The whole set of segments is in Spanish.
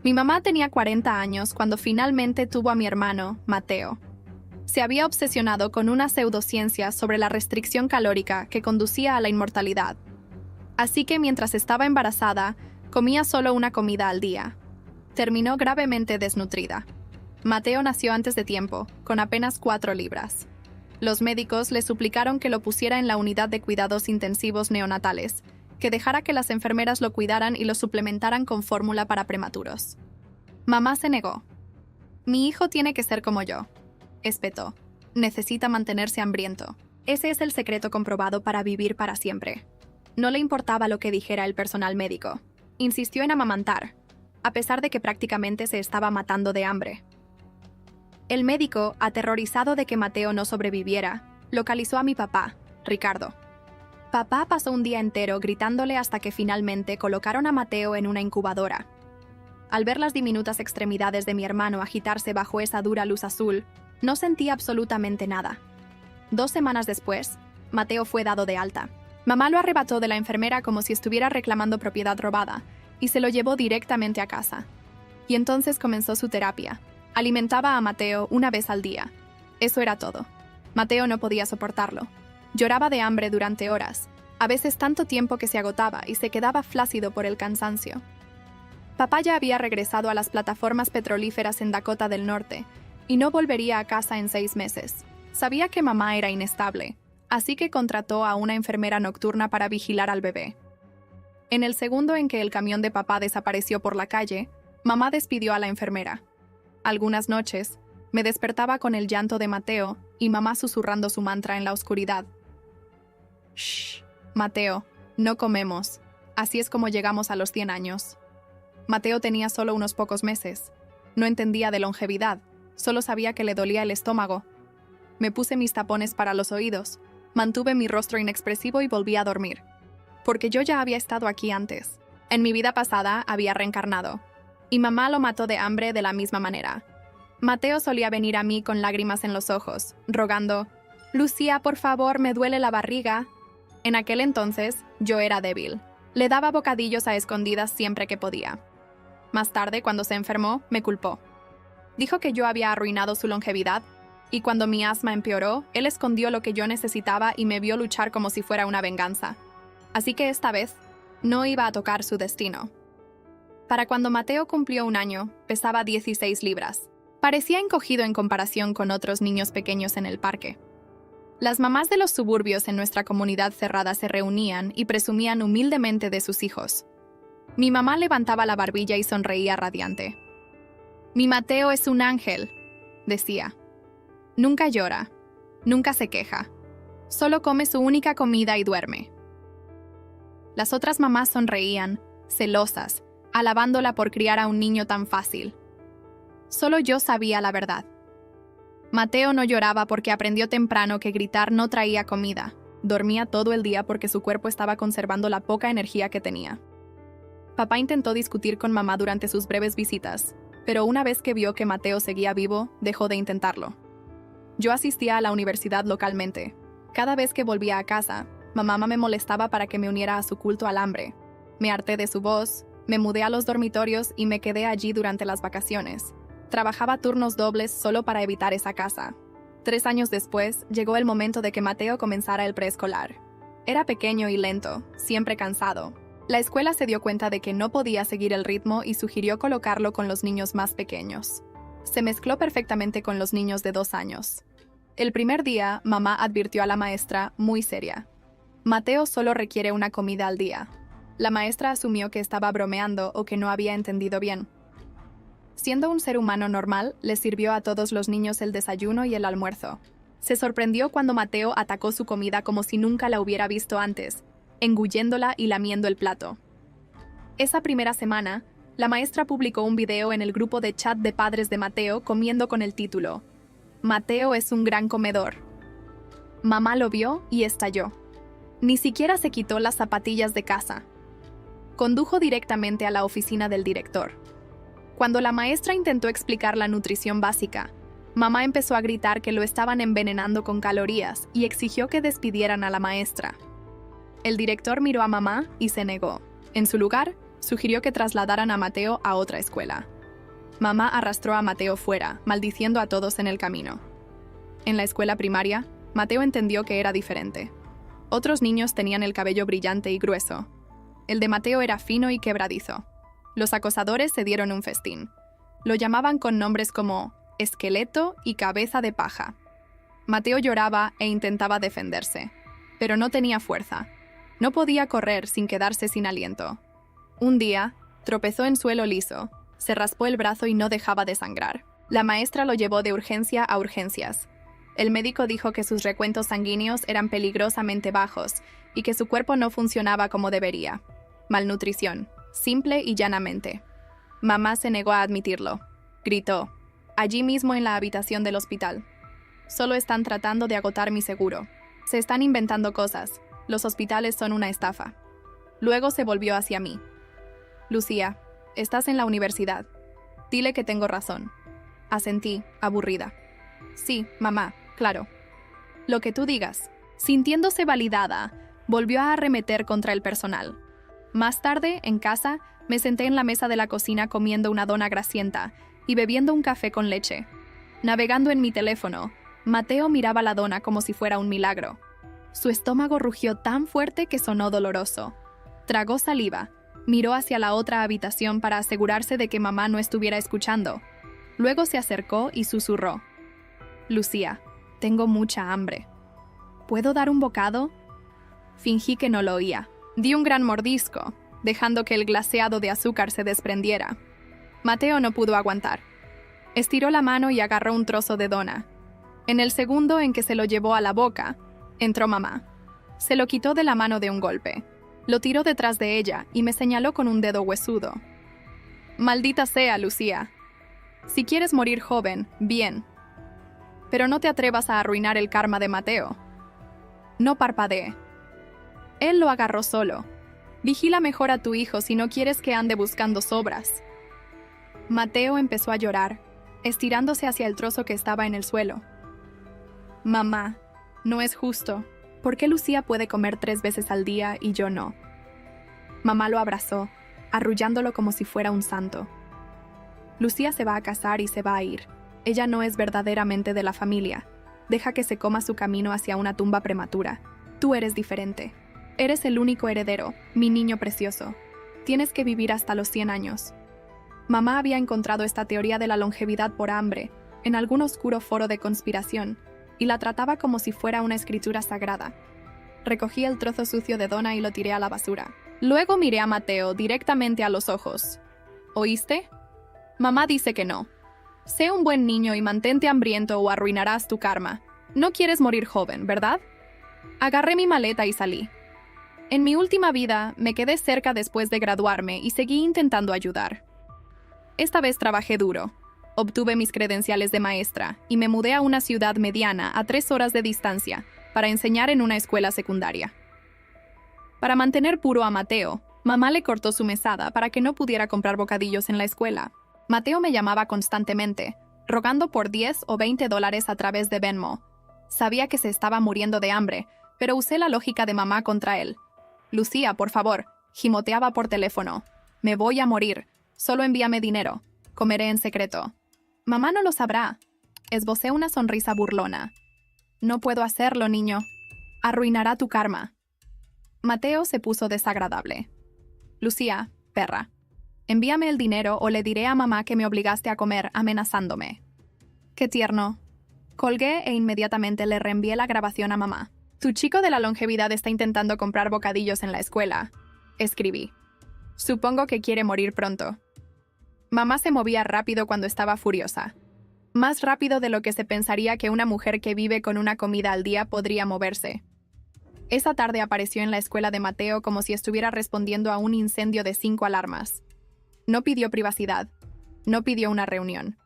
Mi mamá tenía 40 años cuando finalmente tuvo a mi hermano, Mateo. Se había obsesionado con una pseudociencia sobre la restricción calórica que conducía a la inmortalidad. Así que mientras estaba embarazada, comía solo una comida al día. Terminó gravemente desnutrida. Mateo nació antes de tiempo, con apenas 4 libras. Los médicos le suplicaron que lo pusiera en la unidad de cuidados intensivos neonatales, que dejara que las enfermeras lo cuidaran y lo suplementaran con fórmula para prematuros. Mamá se negó. Mi hijo tiene que ser como yo, espetó. Necesita mantenerse hambriento. Ese es el secreto comprobado para vivir para siempre. No le importaba lo que dijera el personal médico. Insistió en amamantar, a pesar de que prácticamente se estaba matando de hambre. El médico, aterrorizado de que Mateo no sobreviviera, localizó a mi papá, Ricardo. Papá pasó un día entero gritándole hasta que finalmente colocaron a Mateo en una incubadora. Al ver las diminutas extremidades de mi hermano agitarse bajo esa dura luz azul, no sentí absolutamente nada. 2 semanas después, Mateo fue dado de alta. Mamá lo arrebató de la enfermera como si estuviera reclamando propiedad robada y se lo llevó directamente a casa. Y entonces comenzó su terapia. Alimentaba a Mateo una vez al día. Eso era todo. Mateo no podía soportarlo. Lloraba de hambre durante horas, a veces tanto tiempo que se agotaba y se quedaba flácido por el cansancio. Papá ya había regresado a las plataformas petrolíferas en Dakota del Norte y no volvería a casa en 6 meses. Sabía que mamá era inestable, así que contrató a una enfermera nocturna para vigilar al bebé. En el segundo en que el camión de papá desapareció por la calle, mamá despidió a la enfermera. Algunas noches, me despertaba con el llanto de Mateo y mamá susurrando su mantra en la oscuridad. Shh, Mateo, no comemos. Así es como llegamos a los 100 años. Mateo tenía solo unos pocos meses. No entendía de longevidad, solo sabía que le dolía el estómago. Me puse mis tapones para los oídos, mantuve mi rostro inexpresivo y volví a dormir. Porque yo ya había estado aquí antes. En mi vida pasada había reencarnado. Y mamá lo mató de hambre de la misma manera. Mateo solía venir a mí con lágrimas en los ojos, rogando, «Lucía, por favor, me duele la barriga». En aquel entonces, yo era débil. Le daba bocadillos a escondidas siempre que podía. Más tarde, cuando se enfermó, me culpó. Dijo que yo había arruinado su longevidad, y cuando mi asma empeoró, él escondió lo que yo necesitaba y me vio luchar como si fuera una venganza. Así que esta vez, no iba a tocar su destino. Para cuando Mateo cumplió 1 año, pesaba 16 libras. Parecía encogido en comparación con otros niños pequeños en el parque. Las mamás de los suburbios en nuestra comunidad cerrada se reunían y presumían humildemente de sus hijos. Mi mamá levantaba la barbilla y sonreía radiante. «Mi Mateo es un ángel», decía. «Nunca llora, nunca se queja, solo come su única comida y duerme». Las otras mamás sonreían, celosas, alabándola por criar a un niño tan fácil. Solo yo sabía la verdad. Mateo no lloraba porque aprendió temprano que gritar no traía comida. Dormía todo el día porque su cuerpo estaba conservando la poca energía que tenía. Papá intentó discutir con mamá durante sus breves visitas, pero una vez que vio que Mateo seguía vivo, dejó de intentarlo. Yo asistía a la universidad localmente. Cada vez que volvía a casa, mamá me molestaba para que me uniera a su culto al hambre. Me harté de su voz, me mudé a los dormitorios y me quedé allí durante las vacaciones. Trabajaba turnos dobles solo para evitar esa casa. 3 años después, llegó el momento de que Mateo comenzara el preescolar. Era pequeño y lento, siempre cansado. La escuela se dio cuenta de que no podía seguir el ritmo y sugirió colocarlo con los niños más pequeños. Se mezcló perfectamente con los niños de 2 años. El primer día, mamá advirtió a la maestra, muy seria. Mateo solo requiere una comida al día. La maestra asumió que estaba bromeando o que no había entendido bien. Siendo un ser humano normal, le sirvió a todos los niños el desayuno y el almuerzo. Se sorprendió cuando Mateo atacó su comida como si nunca la hubiera visto antes, engulléndola y lamiendo el plato. Esa primera semana, la maestra publicó un video en el grupo de chat de padres de Mateo comiendo con el título «Mateo es un gran comedor». Mamá lo vio y estalló. Ni siquiera se quitó las zapatillas de casa. Condujo directamente a la oficina del director. Cuando la maestra intentó explicar la nutrición básica, mamá empezó a gritar que lo estaban envenenando con calorías y exigió que despidieran a la maestra. El director miró a mamá y se negó. En su lugar, Sugirió que trasladaran a Mateo a otra escuela. Mamá arrastró a Mateo fuera, maldiciendo a todos en el camino. En la escuela primaria, Mateo entendió que era diferente. Otros niños tenían el cabello brillante y grueso. El de Mateo era fino y quebradizo. Los acosadores se dieron un festín. Lo llamaban con nombres como esqueleto y cabeza de paja. Mateo lloraba e intentaba defenderse, pero no tenía fuerza. No podía correr sin quedarse sin aliento. Un día, tropezó en suelo liso, se raspó el brazo y no dejaba de sangrar. La maestra lo llevó de urgencia a urgencias. El médico dijo que sus recuentos sanguíneos eran peligrosamente bajos y que su cuerpo no funcionaba como debería. Malnutrición, simple y llanamente. Mamá se negó a admitirlo. Gritó, allí mismo en la habitación del hospital. Solo están tratando de agotar mi seguro. Se están inventando cosas. Los hospitales son una estafa. Luego se volvió hacia mí. Lucía, estás en la universidad. Dile que tengo razón. Asentí, aburrida. Sí, mamá, claro. Lo que tú digas. Sintiéndose validada, volvió a arremeter contra el personal. Más tarde, en casa, me senté en la mesa de la cocina comiendo una dona grasienta y bebiendo un café con leche. Navegando en mi teléfono, Mateo miraba la dona como si fuera un milagro. Su estómago rugió tan fuerte que sonó doloroso. Tragó saliva, miró hacia la otra habitación para asegurarse de que mamá no estuviera escuchando. Luego se acercó y susurró. Lucía, tengo mucha hambre. ¿Puedo dar un bocado? Fingí que no lo oía. Di un gran mordisco, dejando que el glaseado de azúcar se desprendiera. Mateo no pudo aguantar. Estiró la mano y agarró un trozo de dona. En el segundo en que se lo llevó a la boca, entró mamá. Se lo quitó de la mano de un golpe. Lo tiró detrás de ella y me señaló con un dedo huesudo. Maldita sea, Lucía. Si quieres morir joven, bien. Pero no te atrevas a arruinar el karma de Mateo. No parpadee. Él lo agarró solo. Vigila mejor a tu hijo si no quieres que ande buscando sobras. Mateo empezó a llorar, estirándose hacia el trozo que estaba en el suelo. Mamá, no es justo. ¿Por qué Lucía puede comer 3 veces al día y yo no? Mamá lo abrazó, arrullándolo como si fuera un santo. Lucía se va a casar y se va a ir. Ella no es verdaderamente de la familia. Deja que se coma su camino hacia una tumba prematura. Tú eres diferente. Eres el único heredero, mi niño precioso. Tienes que vivir hasta los 100 años. Mamá había encontrado esta teoría de la longevidad por hambre en algún oscuro foro de conspiración y la trataba como si fuera una escritura sagrada. Recogí el trozo sucio de dona y lo tiré a la basura. Luego miré a Mateo directamente a los ojos. ¿Oíste? Mamá dice que no. Sé un buen niño y mantente hambriento o arruinarás tu karma. No quieres morir joven, ¿verdad? Agarré mi maleta y salí. En mi última vida, me quedé cerca después de graduarme y seguí intentando ayudar. Esta vez trabajé duro. Obtuve mis credenciales de maestra y me mudé a una ciudad mediana a 3 horas de distancia para enseñar en una escuela secundaria. Para mantener puro a Mateo, mamá le cortó su mesada para que no pudiera comprar bocadillos en la escuela. Mateo me llamaba constantemente, rogando por $10 o $20 a través de Venmo. Sabía que se estaba muriendo de hambre, pero usé la lógica de mamá contra él. Lucía, por favor, gimoteaba por teléfono. Me voy a morir. Solo envíame dinero. Comeré en secreto. Mamá no lo sabrá. Esbocé una sonrisa burlona. No puedo hacerlo, niño. Arruinará tu karma. Mateo se puso desagradable. Lucía, perra. Envíame el dinero o le diré a mamá que me obligaste a comer amenazándome. Qué tierno. Colgué e inmediatamente le reenvié la grabación a mamá. Tu chico de la longevidad está intentando comprar bocadillos en la escuela. Escribí. Supongo que quiere morir pronto. Mamá se movía rápido cuando estaba furiosa. Más rápido de lo que se pensaría que una mujer que vive con una comida al día podría moverse. Esa tarde apareció en la escuela de Mateo como si estuviera respondiendo a un incendio de 5 alarmas. No pidió privacidad. No pidió una reunión.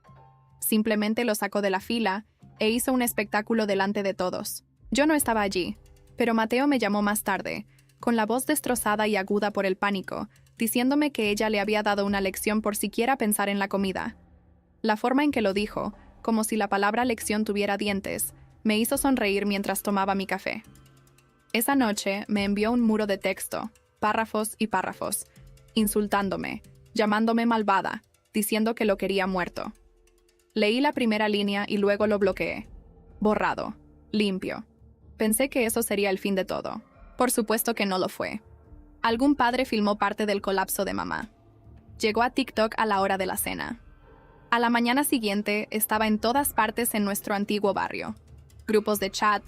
Simplemente lo sacó de la fila e hizo un espectáculo delante de todos. Yo no estaba allí, pero Mateo me llamó más tarde, con la voz destrozada y aguda por el pánico, diciéndome que ella le había dado una lección por siquiera pensar en la comida. La forma en que lo dijo, como si la palabra lección tuviera dientes, me hizo sonreír mientras tomaba mi café. Esa noche me envió un muro de texto, párrafos y párrafos, insultándome, llamándome malvada, diciendo que lo quería muerto. Leí la primera línea y luego lo bloqueé. Borrado. Limpio. Pensé que eso sería el fin de todo. Por supuesto que no lo fue. Algún padre filmó parte del colapso de mamá. Llegó a TikTok a la hora de la cena. A la mañana siguiente estaba en todas partes en nuestro antiguo barrio. Grupos de chat,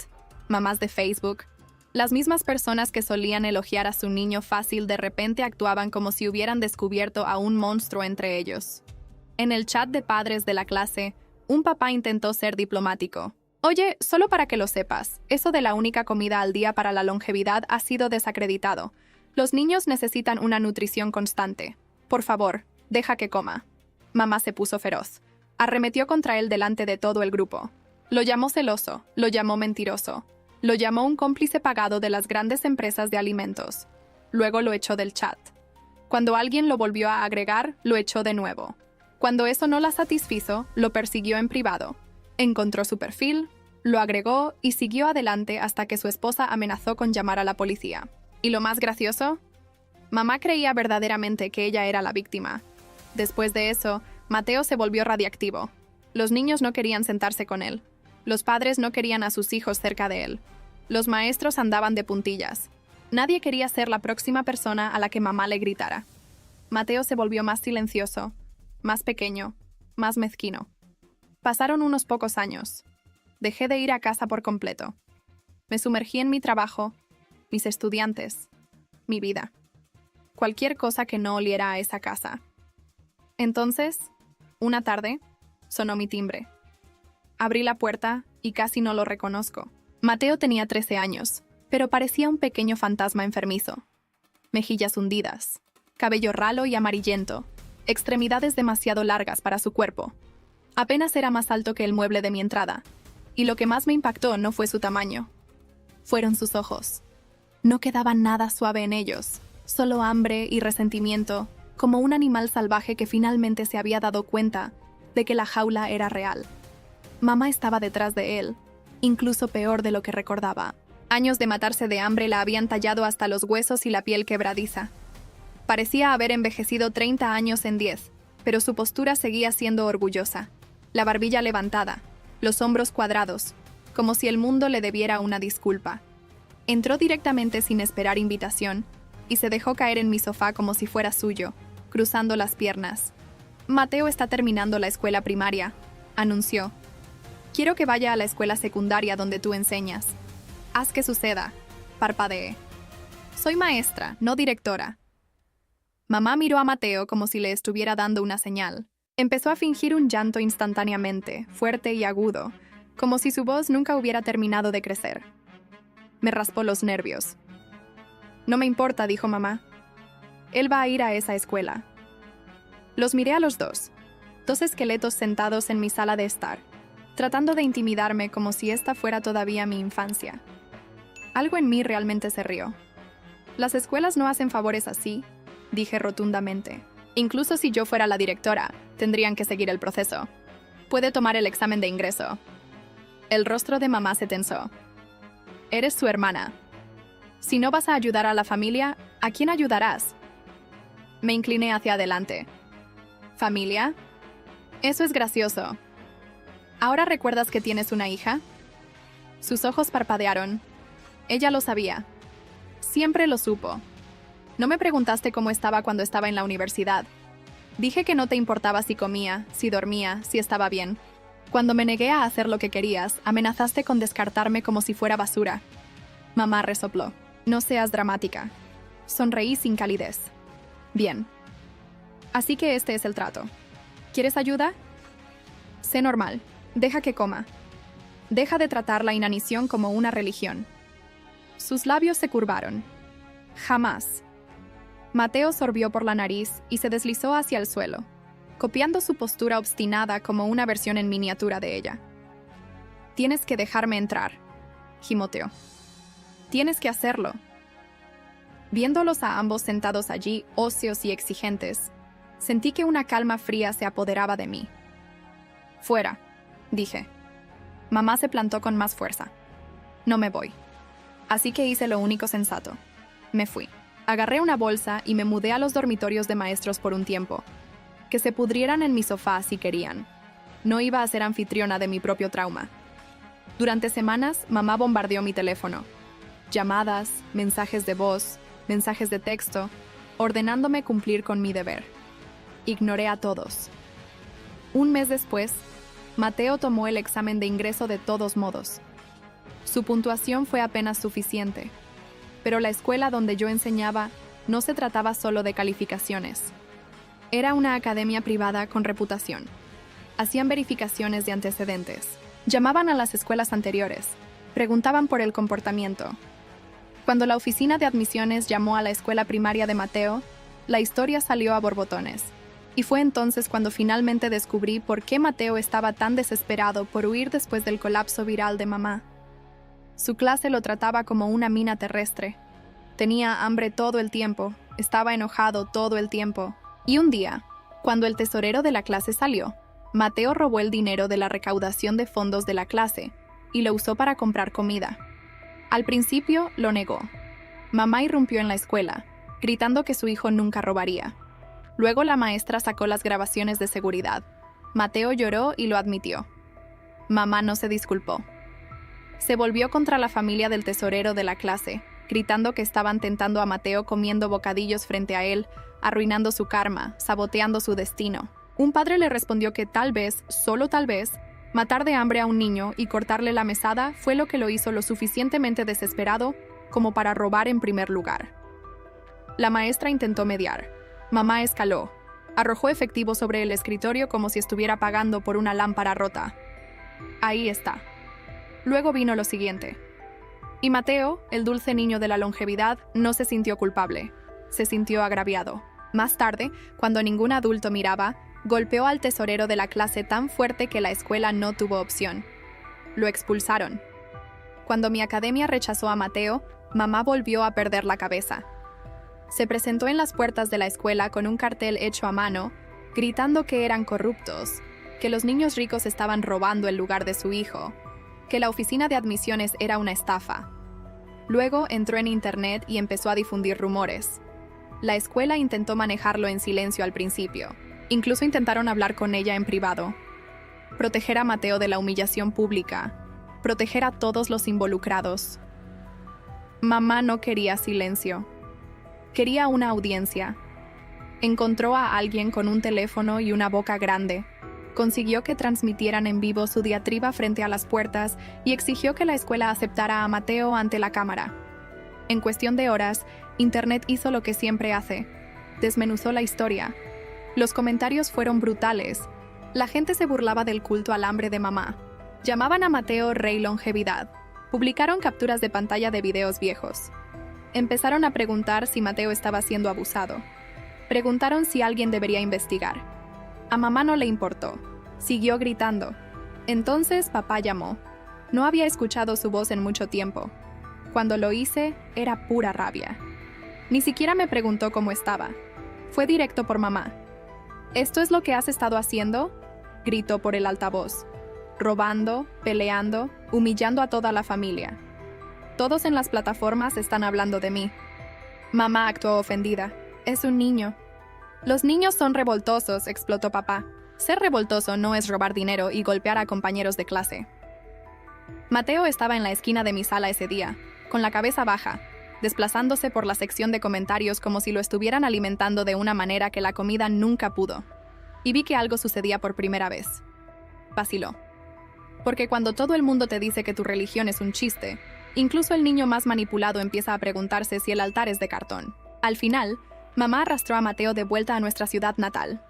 mamás de Facebook. Las mismas personas que solían elogiar a su niño fácil de repente actuaban como si hubieran descubierto a un monstruo entre ellos. En el chat de padres de la clase, un papá intentó ser diplomático. Oye, solo para que lo sepas, eso de la única comida al día para la longevidad ha sido desacreditado. Los niños necesitan una nutrición constante. Por favor, deja que coma. Mamá se puso feroz. Arremetió contra él delante de todo el grupo. Lo llamó celoso, lo llamó mentiroso. Lo llamó un cómplice pagado de las grandes empresas de alimentos. Luego lo echó del chat. Cuando alguien lo volvió a agregar, lo echó de nuevo. Cuando eso no la satisfizo, lo persiguió en privado. Encontró su perfil, lo agregó y siguió adelante hasta que su esposa amenazó con llamar a la policía. ¿Y lo más gracioso? Mamá creía verdaderamente que ella era la víctima. Después de eso, Mateo se volvió radiactivo. Los niños no querían sentarse con él. Los padres no querían a sus hijos cerca de él. Los maestros andaban de puntillas. Nadie quería ser la próxima persona a la que mamá le gritara. Mateo se volvió más silencioso, más pequeño, más mezquino. Pasaron unos pocos años. Dejé de ir a casa por completo. Me sumergí en mi trabajo, mis estudiantes, mi vida. Cualquier cosa que no oliera a esa casa. Entonces, una tarde, sonó mi timbre. Abrí la puerta y casi no lo reconozco. Mateo tenía 13 años, pero parecía un pequeño fantasma enfermizo. Mejillas hundidas, cabello ralo y amarillento, extremidades demasiado largas para su cuerpo. Apenas era más alto que el mueble de mi entrada, y lo que más me impactó no fue su tamaño. Fueron sus ojos. No quedaba nada suave en ellos, solo hambre y resentimiento, como un animal salvaje que finalmente se había dado cuenta de que la jaula era real. Mamá estaba detrás de él, incluso peor de lo que recordaba. Años de matarse de hambre la habían tallado hasta los huesos y la piel quebradiza. Parecía haber envejecido 30 años en 10, pero su postura seguía siendo orgullosa. La barbilla levantada, los hombros cuadrados, como si el mundo le debiera una disculpa. Entró directamente sin esperar invitación y se dejó caer en mi sofá como si fuera suyo, cruzando las piernas. Mateo está terminando la escuela primaria, anunció. Quiero que vaya a la escuela secundaria donde tú enseñas. Haz que suceda, parpadeé. Soy maestra, no directora. Mamá miró a Mateo como si le estuviera dando una señal. Empezó a fingir un llanto instantáneamente, fuerte y agudo, como si su voz nunca hubiera terminado de crecer. Me raspó los nervios. No me importa, dijo mamá. Él va a ir a esa escuela. Los miré a los dos esqueletos sentados en mi sala de estar, tratando de intimidarme como si esta fuera todavía mi infancia. Algo en mí realmente se rió. Las escuelas no hacen favores así, dije rotundamente. Incluso si yo fuera la directora, tendrían que seguir el proceso. Puede tomar el examen de ingreso. El rostro de mamá se tensó. Eres su hermana. Si no vas a ayudar a la familia, ¿a quién ayudarás? Me incliné hacia adelante. ¿Familia? Eso es gracioso. ¿Ahora recuerdas que tienes una hija? Sus ojos parpadearon. Ella lo sabía. Siempre lo supo. No me preguntaste cómo estaba cuando estaba en la universidad. Dije que no te importaba si comía, si dormía, si estaba bien. Cuando me negué a hacer lo que querías, amenazaste con descartarme como si fuera basura. Mamá resopló. No seas dramática. Sonreí sin calidez. Bien. Así que este es el trato. ¿Quieres ayuda? Sé normal. Deja que coma. Deja de tratar la inanición como una religión. Sus labios se curvaron. Jamás. Mateo sorbió por la nariz y se deslizó hacia el suelo, copiando su postura obstinada como una versión en miniatura de ella. Tienes que dejarme entrar, gimoteó. Tienes que hacerlo. Viéndolos a ambos sentados allí, óseos y exigentes, sentí que una calma fría se apoderaba de mí. Fuera, dije. Mamá se plantó con más fuerza. No me voy. Así que hice lo único sensato. Me fui. Agarré una bolsa y me mudé a los dormitorios de maestros por un tiempo. Que se pudrieran en mi sofá si querían. No iba a ser anfitriona de mi propio trauma. Durante semanas, mamá bombardeó mi teléfono. Llamadas, mensajes de voz, mensajes de texto, ordenándome cumplir con mi deber. Ignoré a todos. Un mes después, Mateo tomó el examen de ingreso de todos modos. Su puntuación fue apenas suficiente, pero la escuela donde yo enseñaba no se trataba solo de calificaciones. Era una academia privada con reputación. Hacían verificaciones de antecedentes. Llamaban a las escuelas anteriores. Preguntaban por el comportamiento. Cuando la oficina de admisiones llamó a la escuela primaria de Mateo, la historia salió a borbotones. Y fue entonces cuando finalmente descubrí por qué Mateo estaba tan desesperado por huir después del colapso viral de mamá. Su clase lo trataba como una mina terrestre. Tenía hambre todo el tiempo, estaba enojado todo el tiempo. Y un día, cuando el tesorero de la clase salió, Mateo robó el dinero de la recaudación de fondos de la clase y lo usó para comprar comida. Al principio lo negó. Mamá irrumpió en la escuela, gritando que su hijo nunca robaría. Luego la maestra sacó las grabaciones de seguridad. Mateo lloró y lo admitió. Mamá no se disculpó. Se volvió contra la familia del tesorero de la clase, gritando que estaban tentando a Mateo comiendo bocadillos frente a él, arruinando su karma, saboteando su destino. Un padre le respondió que tal vez, solo tal vez, matar de hambre a un niño y cortarle la mesada fue lo que lo hizo lo suficientemente desesperado como para robar en primer lugar. La maestra intentó mediar. Mamá escaló. Arrojó efectivo sobre el escritorio como si estuviera pagando por una lámpara rota. Ahí está. Luego vino lo siguiente. Y Mateo, el dulce niño de la longevidad, no se sintió culpable. Se sintió agraviado. Más tarde, cuando ningún adulto miraba, golpeó al tesorero de la clase tan fuerte que la escuela no tuvo opción. Lo expulsaron. Cuando mi academia rechazó a Mateo, mamá volvió a perder la cabeza. Se presentó en las puertas de la escuela con un cartel hecho a mano, gritando que eran corruptos, que los niños ricos estaban robando el lugar de su hijo, que la oficina de admisiones era una estafa. Luego entró en internet y empezó a difundir rumores. La escuela intentó manejarlo en silencio al principio. Incluso intentaron hablar con ella en privado. Proteger a Mateo de la humillación pública. Proteger a todos los involucrados. Mamá no quería silencio. Quería una audiencia. Encontró a alguien con un teléfono y una boca grande. Consiguió que transmitieran en vivo su diatriba frente a las puertas y exigió que la escuela aceptara a Mateo ante la cámara. En cuestión de horas, Internet hizo lo que siempre hace. Desmenuzó la historia. Los comentarios fueron brutales. La gente se burlaba del culto al hambre de mamá. Llamaban a Mateo Rey Longevidad. Publicaron capturas de pantalla de videos viejos. Empezaron a preguntar si Mateo estaba siendo abusado. Preguntaron si alguien debería investigar. A mamá no le importó. Siguió gritando. Entonces papá llamó. No había escuchado su voz en mucho tiempo. Cuando lo hice, era pura rabia. Ni siquiera me preguntó cómo estaba. Fue directo por mamá. ¿Esto es lo que has estado haciendo?, gritó por el altavoz. Robando, peleando, humillando a toda la familia. Todos en las plataformas están hablando de mí. Mamá actuó ofendida. Es un niño. Los niños son revoltosos, explotó papá. Ser revoltoso no es robar dinero y golpear a compañeros de clase. Mateo estaba en la esquina de mi sala ese día, con la cabeza baja, desplazándose por la sección de comentarios como si lo estuvieran alimentando de una manera que la comida nunca pudo. Y vi que algo sucedía por primera vez. Vaciló. Porque cuando todo el mundo te dice que tu religión es un chiste, incluso el niño más manipulado empieza a preguntarse si el altar es de cartón. Al final, mamá arrastró a Mateo de vuelta a nuestra ciudad natal.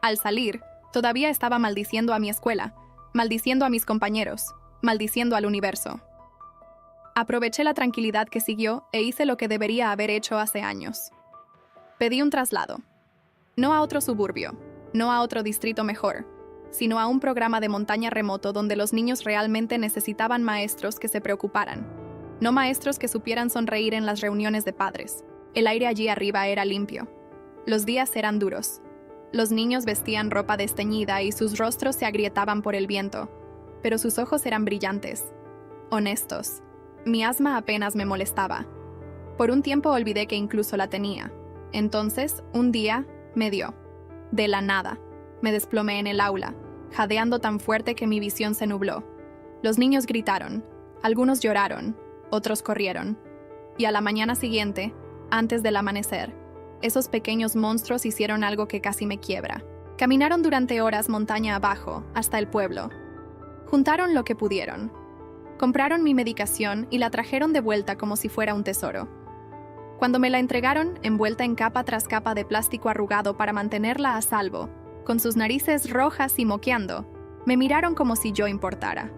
Al salir, todavía estaba maldiciendo a mi escuela, maldiciendo a mis compañeros, maldiciendo al universo. Aproveché la tranquilidad que siguió e hice lo que debería haber hecho hace años. Pedí un traslado. No a otro suburbio, no a otro distrito mejor, sino a un programa de montaña remoto donde los niños realmente necesitaban maestros que se preocuparan, no maestros que supieran sonreír en las reuniones de padres. El aire allí arriba era limpio. Los días eran duros. Los niños vestían ropa desteñida y sus rostros se agrietaban por el viento, pero sus ojos eran brillantes, honestos. Mi asma apenas me molestaba. Por un tiempo olvidé que incluso la tenía. Entonces, un día, me dio. De la nada. Me desplomé en el aula, jadeando tan fuerte que mi visión se nubló. Los niños gritaron, algunos lloraron, otros corrieron. Y a la mañana siguiente, antes del amanecer, esos pequeños monstruos hicieron algo que casi me quiebra. Caminaron durante horas montaña abajo, hasta el pueblo. Juntaron lo que pudieron. Compraron mi medicación y la trajeron de vuelta como si fuera un tesoro. Cuando me la entregaron, envuelta en capa tras capa de plástico arrugado para mantenerla a salvo, con sus narices rojas y moqueando, me miraron como si yo importara.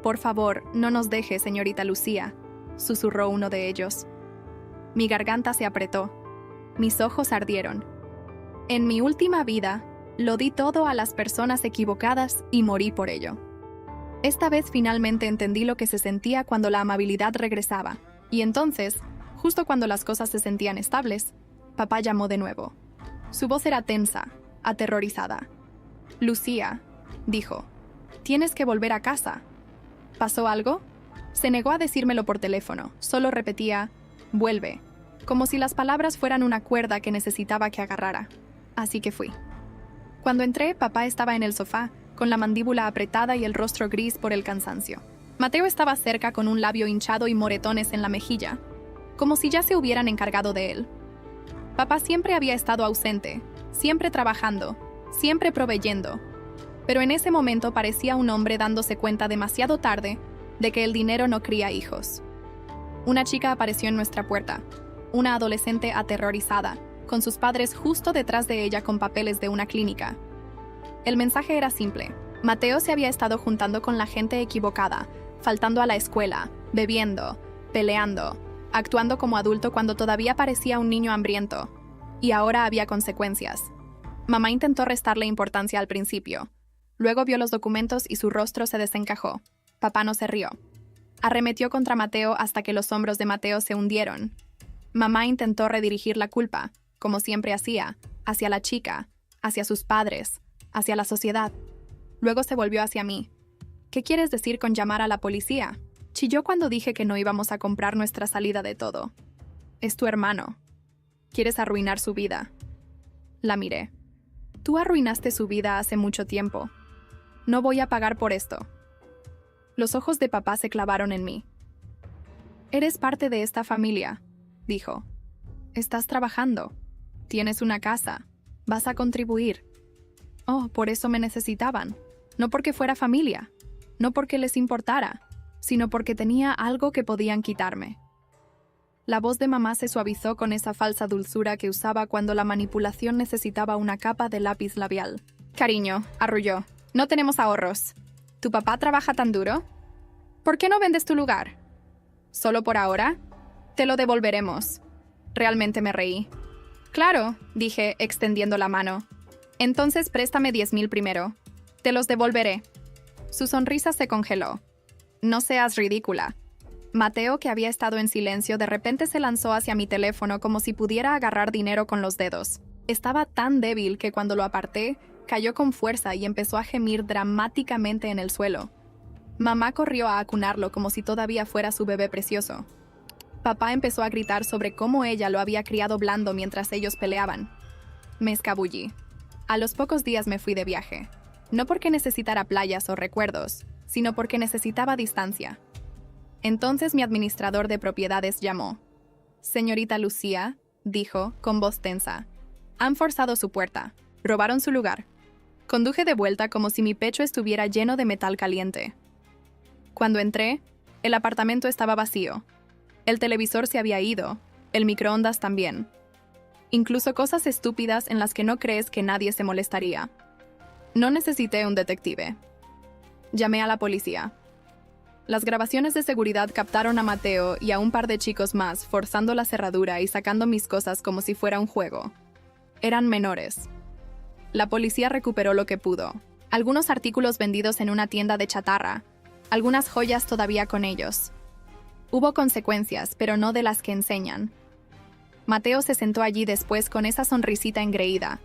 «Por favor, no nos deje, señorita Lucía», susurró uno de ellos. Mi garganta se apretó. Mis ojos ardieron. En mi última vida, lo di todo a las personas equivocadas y morí por ello. Esta vez finalmente entendí lo que se sentía cuando la amabilidad regresaba, y entonces, justo cuando las cosas se sentían estables, papá llamó de nuevo. Su voz era tensa, aterrorizada. «Lucía», dijo, «tienes que volver a casa». ¿Pasó algo? Se negó a decírmelo por teléfono, solo repetía, «vuelve», como si las palabras fueran una cuerda que necesitaba que agarrara. Así que fui. Cuando entré, papá estaba en el sofá, con la mandíbula apretada y el rostro gris por el cansancio. Mateo estaba cerca con un labio hinchado y moretones en la mejilla, como si ya se hubieran encargado de él. Papá siempre había estado ausente, siempre trabajando, siempre proveyendo, pero en ese momento parecía un hombre dándose cuenta demasiado tarde de que el dinero no cría hijos. Una chica apareció en nuestra puerta, una adolescente aterrorizada, con sus padres justo detrás de ella con papeles de una clínica. El mensaje era simple. Mateo se había estado juntando con la gente equivocada, faltando a la escuela, bebiendo, peleando, actuando como adulto cuando todavía parecía un niño hambriento. Y ahora había consecuencias. Mamá intentó restarle importancia al principio. Luego vio los documentos y su rostro se desencajó. Papá no se rió. Arremetió contra Mateo hasta que los hombros de Mateo se hundieron. Mamá intentó redirigir la culpa, como siempre hacía, hacia la chica, hacia sus padres, hacia la sociedad. Luego se volvió hacia mí. «¿Qué quieres decir con llamar a la policía?», chilló cuando dije que no íbamos a comprar nuestra salida de todo. «Es tu hermano. Quieres arruinar su vida». La miré. «Tú arruinaste su vida hace mucho tiempo. No voy a pagar por esto». Los ojos de papá se clavaron en mí. «Eres parte de esta familia», dijo. «Estás trabajando. Tienes una casa. Vas a contribuir. Oh, por eso me necesitaban. No porque fuera familia. No porque les importara, sino porque tenía algo que podían quitarme». La voz de mamá se suavizó con esa falsa dulzura que usaba cuando la manipulación necesitaba una capa de lápiz labial. «Cariño», arrulló, «no tenemos ahorros. ¿Tu papá trabaja tan duro? ¿Por qué no vendes tu lugar?» «¿Solo por ahora? Te lo devolveremos». Realmente me reí. «Claro», dije, extendiendo la mano. «Entonces préstame 10,000 primero. Te los devolveré». Su sonrisa se congeló. «No seas ridícula». Mateo, que había estado en silencio, de repente se lanzó hacia mi teléfono como si pudiera agarrar dinero con los dedos. Estaba tan débil que cuando lo aparté, cayó con fuerza y empezó a gemir dramáticamente en el suelo. Mamá corrió a acunarlo como si todavía fuera su bebé precioso. Papá empezó a gritar sobre cómo ella lo había criado blando mientras ellos peleaban. Me escabullí. A los pocos días me fui de viaje. No porque necesitara playas o recuerdos, sino porque necesitaba distancia. Entonces mi administrador de propiedades llamó. «Señorita Lucía», dijo, con voz tensa. «Han forzado su puerta. Robaron su lugar». Conduje de vuelta como si mi pecho estuviera lleno de metal caliente. Cuando entré, el apartamento estaba vacío. El televisor se había ido, el microondas también. Incluso cosas estúpidas en las que no crees que nadie se molestaría. No necesité un detective. Llamé a la policía. Las grabaciones de seguridad captaron a Mateo y a un par de chicos más forzando la cerradura y sacando mis cosas como si fuera un juego. Eran menores. La policía recuperó lo que pudo. Algunos artículos vendidos en una tienda de chatarra. Algunas joyas todavía con ellos. Hubo consecuencias, pero no de las que enseñan. Mateo se sentó allí después con esa sonrisita engreída,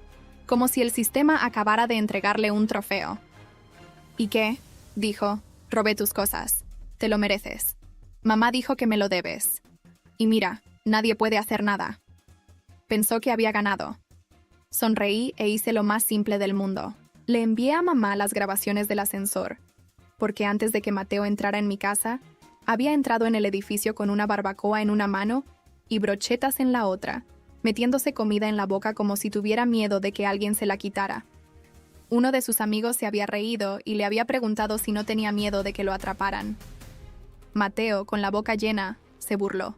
como si el sistema acabara de entregarle un trofeo. «¿Y qué?», dijo. «Robé tus cosas. Te lo mereces. Mamá dijo que me lo debes. Y mira, Nadie puede hacer nada. Pensó que había ganado. Sonreí e hice lo más simple del mundo. Le envié a mamá las grabaciones del ascensor, porque antes de que Mateo entrara en mi casa, había entrado en el edificio con una barbacoa en una mano y brochetas en la otra, metiéndose comida en la boca como si tuviera miedo de que alguien se la quitara. Uno de sus amigos se había reído y le había preguntado si no tenía miedo de que lo atraparan. Mateo, con la boca llena, se burló.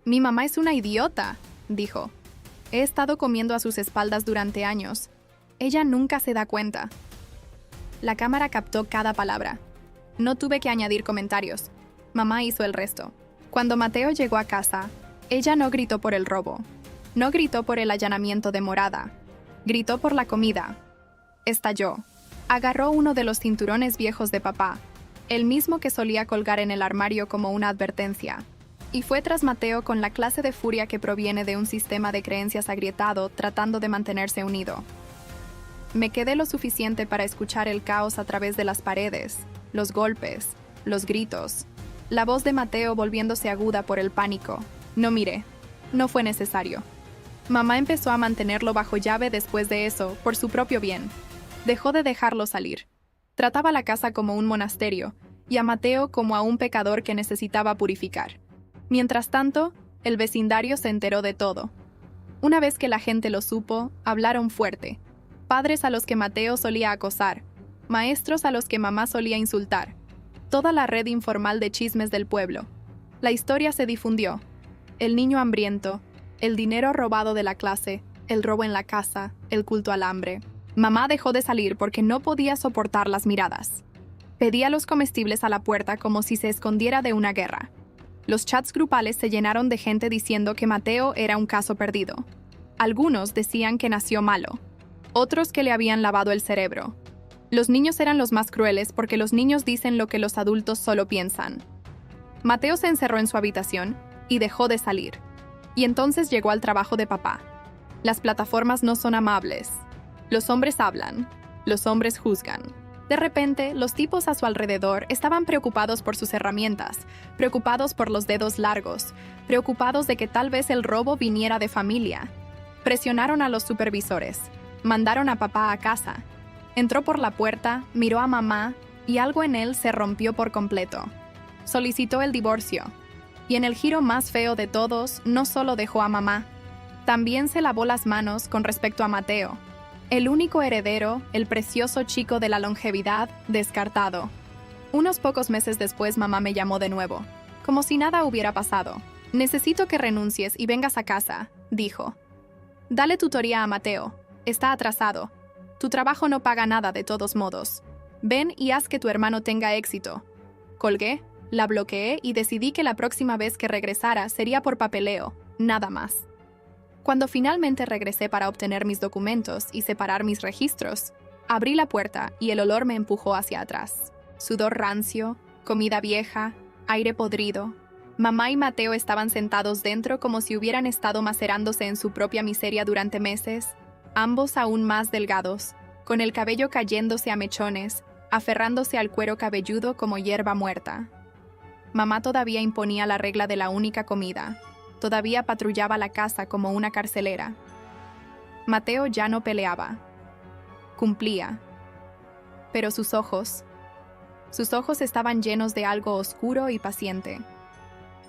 «Mi mamá es una idiota», dijo. «He estado comiendo a sus espaldas durante años. Ella nunca se da cuenta». La cámara captó cada palabra. No tuve que añadir comentarios. Mamá hizo el resto. Cuando Mateo llegó a casa, ella no gritó por el robo. No gritó por el allanamiento de morada. Gritó por la comida. Estalló. Agarró uno de los cinturones viejos de papá, el mismo que solía colgar en el armario como una advertencia, y fue tras Mateo con la clase de furia que proviene de un sistema de creencias agrietado tratando de mantenerse unido. Me quedé lo suficiente para escuchar el caos a través de las paredes, los golpes, los gritos, la voz de Mateo volviéndose aguda por el pánico. No miré. No fue necesario. Mamá empezó a mantenerlo bajo llave después de eso, por su propio bien. Dejó de dejarlo salir. Trataba la casa como un monasterio, y a Mateo como a un pecador que necesitaba purificar. Mientras tanto, el vecindario se enteró de todo. Una vez que la gente lo supo, hablaron fuerte. Padres a los que Mateo solía acosar, maestros a los que mamá solía insultar. Toda la red informal de chismes del pueblo. La historia se difundió. El niño hambriento, el dinero robado de la clase, el robo en la casa, el culto al hambre. Mamá dejó de salir porque no podía soportar las miradas. Pedía los comestibles a la puerta como si se escondiera de una guerra. Los chats grupales se llenaron de gente diciendo que Mateo era un caso perdido. Algunos decían que nació malo, otros que le habían lavado el cerebro. Los niños eran los más crueles porque los niños dicen lo que los adultos solo piensan. Mateo se encerró en su habitación y dejó de salir. Y entonces llegó al trabajo de papá. Las plataformas no son amables. Los hombres hablan. Los hombres juzgan. De repente, los tipos a su alrededor estaban preocupados por sus herramientas, preocupados por los dedos largos, preocupados de que tal vez el robo viniera de familia. Presionaron a los supervisores. Mandaron a papá a casa. Entró por la puerta, miró a mamá y algo en él se rompió por completo. Solicitó el divorcio. Y en el giro más feo de todos, no solo dejó a mamá, también se lavó las manos con respecto a Mateo. El único heredero, el precioso chico de la longevidad, descartado. Unos pocos meses después mamá me llamó de nuevo, como si nada hubiera pasado. «Necesito que renuncies y vengas a casa», dijo. «Dale tutoría a Mateo. Está atrasado. Tu trabajo no paga nada de todos modos. Ven y haz que tu hermano tenga éxito». Colgué, la bloqueé y decidí que la próxima vez que regresara sería por papeleo, nada más. Cuando finalmente regresé para obtener mis documentos y separar mis registros, abrí la puerta y el olor me empujó hacia atrás. Sudor rancio, comida vieja, aire podrido. Mamá y Mateo estaban sentados dentro como si hubieran estado macerándose en su propia miseria durante meses, ambos aún más delgados, con el cabello cayéndose a mechones, aferrándose al cuero cabelludo como hierba muerta. Mamá todavía imponía la regla de la única comida. Todavía patrullaba la casa como una carcelera. Mateo ya no peleaba. Cumplía. Pero sus ojos estaban llenos de algo oscuro y paciente.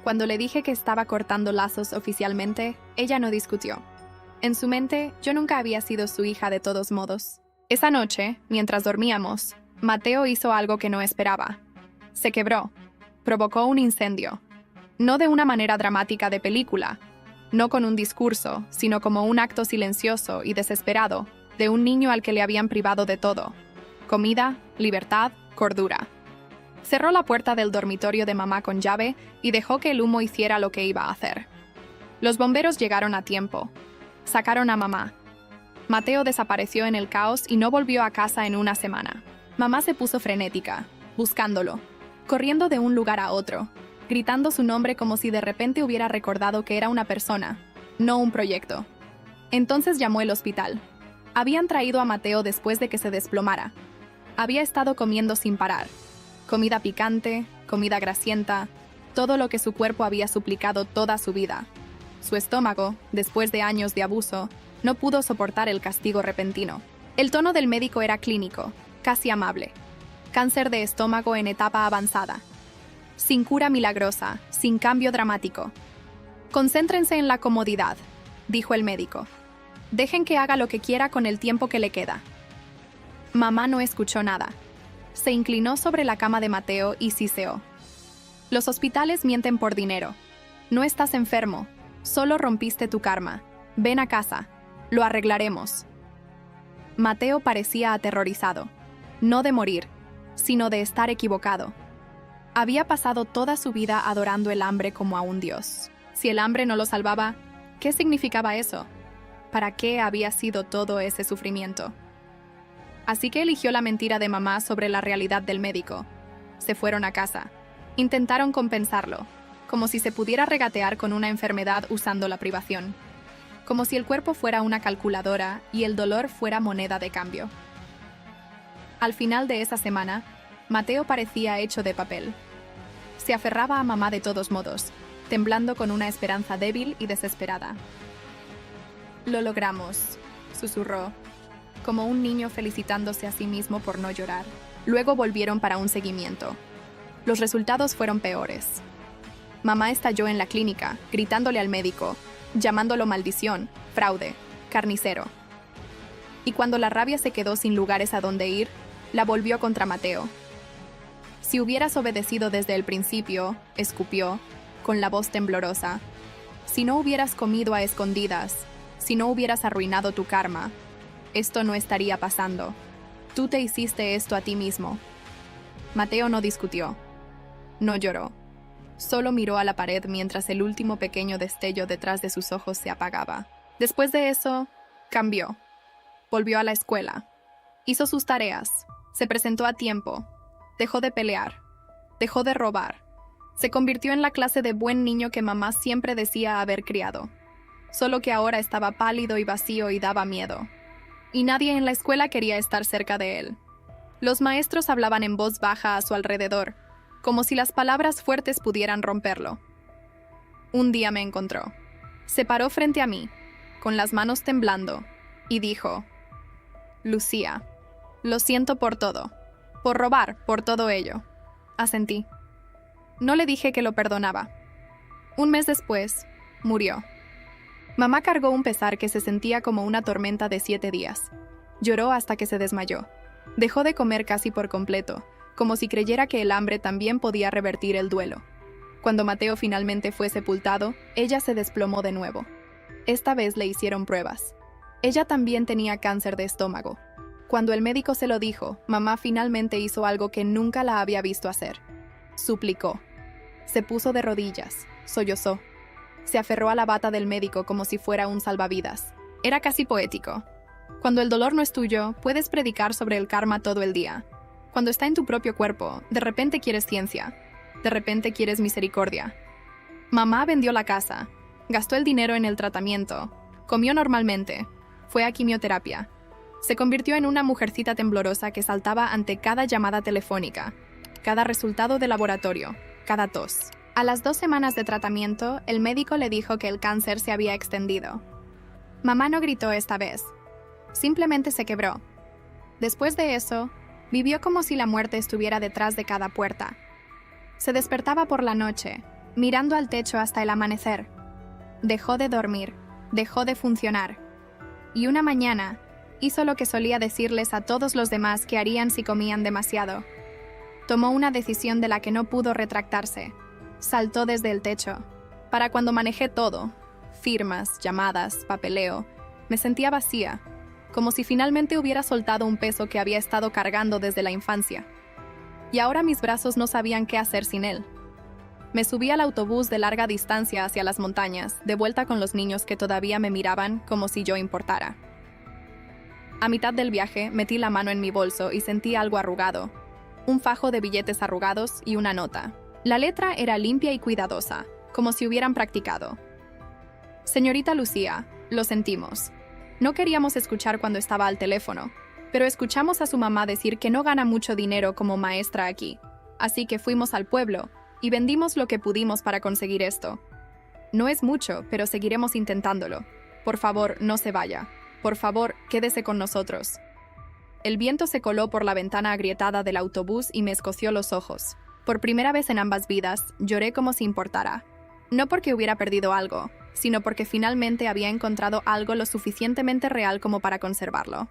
Cuando le dije que estaba cortando lazos oficialmente, ella no discutió. En su mente, yo nunca había sido su hija de todos modos. Esa noche, mientras dormíamos, Mateo hizo algo que no esperaba. Se quebró. Provocó un incendio. No de una manera dramática de película, no con un discurso, sino como un acto silencioso y desesperado de un niño al que le habían privado de todo: comida, libertad, cordura. Cerró la puerta del dormitorio de mamá con llave y dejó que el humo hiciera lo que iba a hacer. Los bomberos llegaron a tiempo. Sacaron a mamá. Mateo desapareció en el caos y no volvió a casa en una semana. Mamá se puso frenética, buscándolo, corriendo de un lugar a otro, gritando su nombre como si de repente hubiera recordado que era una persona, no un proyecto. Entonces llamó el hospital. Habían traído a Mateo después de que se desplomara. Había estado comiendo sin parar. Comida picante, comida grasienta, todo lo que su cuerpo había suplicado toda su vida. Su estómago, después de años de abuso, no pudo soportar el castigo repentino. El tono del médico era clínico, casi amable. Cáncer de estómago en etapa avanzada. Sin cura milagrosa, sin cambio dramático. Concéntrense en la comodidad, dijo el médico. Dejen que haga lo que quiera con el tiempo que le queda. Mamá no escuchó nada. Se inclinó sobre la cama de Mateo y siseó. Los hospitales mienten por dinero. No estás enfermo, solo rompiste tu karma. Ven a casa, lo arreglaremos. Mateo parecía aterrorizado, no de morir, sino de estar equivocado. Había pasado toda su vida adorando el hambre como a un dios. Si el hambre no lo salvaba, ¿qué significaba eso? ¿Para qué había sido todo ese sufrimiento? Así que eligió la mentira de mamá sobre la realidad del médico. Se fueron a casa. Intentaron compensarlo, como si se pudiera regatear con una enfermedad usando la privación. Como si el cuerpo fuera una calculadora y el dolor fuera moneda de cambio. Al final de esa semana, Mateo parecía hecho de papel. Se aferraba a mamá de todos modos, temblando con una esperanza débil y desesperada. «Lo logramos», susurró, como un niño felicitándose a sí mismo por no llorar. Luego volvieron para un seguimiento. Los resultados fueron peores. Mamá estalló en la clínica, gritándole al médico, llamándolo maldición, fraude, carnicero. Y cuando la rabia se quedó sin lugares a donde ir, la volvió contra Mateo. Si hubieras obedecido desde el principio, escupió, con la voz temblorosa. Si no hubieras comido a escondidas, si no hubieras arruinado tu karma, esto no estaría pasando. Tú te hiciste esto a ti mismo. Mateo no discutió. No lloró. Solo miró a la pared mientras el último pequeño destello detrás de sus ojos se apagaba. Después de eso, cambió. Volvió a la escuela. Hizo sus tareas. Se presentó a tiempo. Dejó de pelear. Dejó de robar. Se convirtió en la clase de buen niño que mamá siempre decía haber criado. Solo que ahora estaba pálido y vacío y daba miedo. Y nadie en la escuela quería estar cerca de él. Los maestros hablaban en voz baja a su alrededor, como si las palabras fuertes pudieran romperlo. Un día me encontró. Se paró frente a mí, con las manos temblando, y dijo: «Lucía, lo siento por todo, por robar, por todo ello». Asentí. No le dije que lo perdonaba. Un mes después, murió. Mamá cargó un pesar que se sentía como una tormenta de 7 días. Lloró hasta que se desmayó. Dejó de comer casi por completo, como si creyera que el hambre también podía revertir el duelo. Cuando Mateo finalmente fue sepultado, ella se desplomó de nuevo. Esta vez le hicieron pruebas. Ella también tenía cáncer de estómago. Cuando el médico se lo dijo, mamá finalmente hizo algo que nunca la había visto hacer. Suplicó. Se puso de rodillas, sollozó. Se aferró a la bata del médico como si fuera un salvavidas. Era casi poético. Cuando el dolor no es tuyo, puedes predicar sobre el karma todo el día. Cuando está en tu propio cuerpo, de repente quieres ciencia. De repente quieres misericordia. Mamá vendió la casa, gastó el dinero en el tratamiento, comió normalmente, fue a quimioterapia. Se convirtió en una mujercita temblorosa que saltaba ante cada llamada telefónica, cada resultado de laboratorio, cada tos. A las 2 semanas de tratamiento, el médico le dijo que el cáncer se había extendido. Mamá no gritó esta vez. Simplemente se quebró. Después de eso, vivió como si la muerte estuviera detrás de cada puerta. Se despertaba por la noche, mirando al techo hasta el amanecer. Dejó de dormir, dejó de funcionar. Y una mañana, hizo lo que solía decirles a todos los demás que harían si comían demasiado. Tomó una decisión de la que no pudo retractarse. Saltó desde el techo. Para cuando manejé todo, firmas, llamadas, papeleo, me sentía vacía, como si finalmente hubiera soltado un peso que había estado cargando desde la infancia. Y ahora mis brazos no sabían qué hacer sin él. Me subí al autobús de larga distancia hacia las montañas, de vuelta con los niños que todavía me miraban como si yo importara. A mitad del viaje, metí la mano en mi bolso y sentí algo arrugado. Un fajo de billetes arrugados y una nota. La letra era limpia y cuidadosa, como si hubieran practicado. Señorita Lucía, lo sentimos. No queríamos escuchar cuando estaba al teléfono, pero escuchamos a su mamá decir que no gana mucho dinero como maestra aquí. Así que fuimos al pueblo y vendimos lo que pudimos para conseguir esto. No es mucho, pero seguiremos intentándolo. Por favor, no se vaya. Por favor, quédese con nosotros. El viento se coló por la ventana agrietada del autobús y me escoció los ojos. Por primera vez en ambas vidas, lloré como si importara. No porque hubiera perdido algo, sino porque finalmente había encontrado algo lo suficientemente real como para conservarlo.